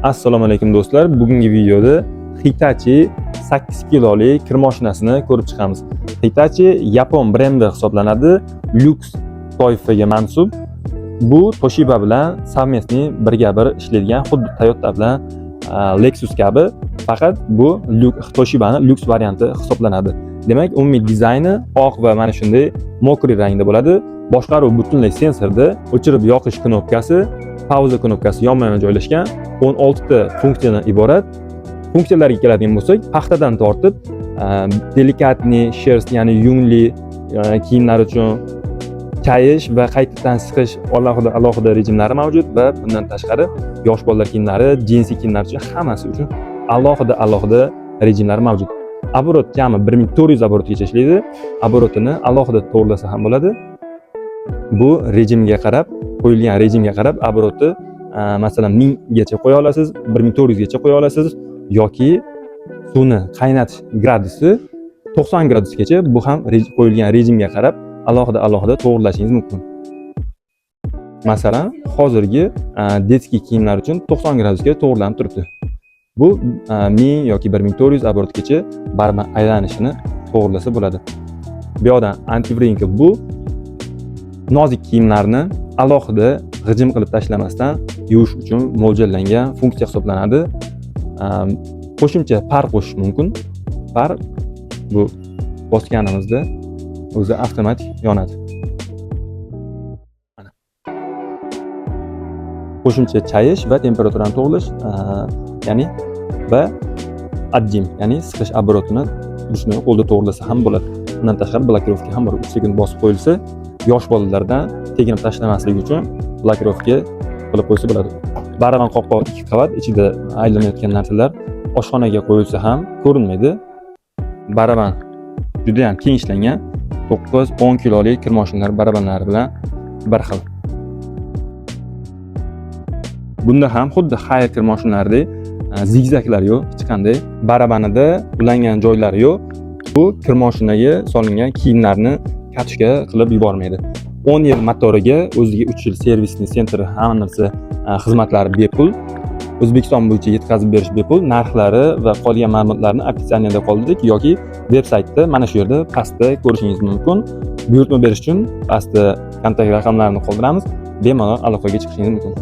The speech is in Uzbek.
Assalomu alaykum do'stlar. Bugungi videoda Hitachi 8 kilolik kir mashinasini ko'rib chiqamiz. Hitachi yapon brendi hisoblanadi, lyuks toifaga mansub. Bu Toshiba bilan совместный birga-bir ishlaydigan, xuddi Toyota bilan Lexus kabi, faqat bu Toshibani lyuks varianti hisoblanadi. Demak, umumiy dizayni oq va mana shunday mokriy rangda bo'ladi. Boshqaruv butunlay sensorda, o'chirib yoqish knopkasi, pauza knopkasi yonma-yon joylashgan. 16 ta funksiyadan iborat. Funksiyalarga keladigan bo'lsak, paxtadan tortib delikatniy sherst, ya'ni yungli kiyimlar uchun chayish va qaytadan siqish alohida rejimlari mavjud va bundan tashqari yosh bolalar kiyimlari, jinsi kiyimlar uchun hammasi uchun alohida rejimlar mavjud. Оборот jami 1400 оборотgacha ishlaydi. Оборотini alohida to'g'rilasa ham bo'ladi. Bu rejimga qarab, qo'yilgan rejimga qarab обороты masalan 1000 gacha qo'ya olasiz, 1400 gacha qo'ya olasiz yoki suvni qaynatish gradusi 90 gradusgacha, bu ham qo'yilgan rejimga qarab alohida to'g'rilashingiz mumkin. Masalan, hozirgi detskiy kiyimlar uchun 90 gradusga to'g'rilanib turibdi. Bu 1000 yoki 1400 оборотgacha baribir aylanishini to'g'rilasa bo'ladi. Bu yoqdan antivrinka, bu nozik kiyimlarni alohida g'ijim qilib tashlamasdan yuvish uchun mo'ljallangan funksiya hisoblanadi. Qo'shimcha par qo'shish mumkin. Par bu bosganimizda o'zi avtomatik yonadi. Mana. Qo'shimcha chayish va temperaturani to'g'rilash, ya'ni va adjim, ya'ni siqish оборотini shuni qo'lda to'g'rilasa ham bo'ladi. Bundan tashqari blokirovka ham bor. 3 sekund bosib qo'yilsa, yosh bolalardan teginib tashlamasligi uchun blokirovka qilib qo'ysa bo'ladi. Baraban qopqoq 2 qavat, ichida aylanayotgan narsalar oshxonaga qo'yilsa ham ko'rinmaydi. Baraban juda ham keng ishlangan, 9-10 kilolik kir mashinalari barabanlari bilan bir xil. Bunda ham xuddi Haier kir mashinalaridek zigzaglar yo'q, hech qanday barabanida ulangan joylari yo'q. Bu kir mashinaga solingan kiyimlarni katushka qilib yubormaydi. 10 yil motoriga, o'ziga 3 yil servisni sentri, hamma narsa xizmatlari bepul. O'zbekiston bo'yicha yetkazib berish bepul. Narxlari va qolgan ma'lumotlarni opsiyaniyada qoldirdik yoki veb-saytda mana shu yerda pastda ko'rishingiz mumkin. Buyurtma berish uchun pastda kontakt raqamlarini qoldiramiz. Bemalol aloqaga chiqishingiz mumkin.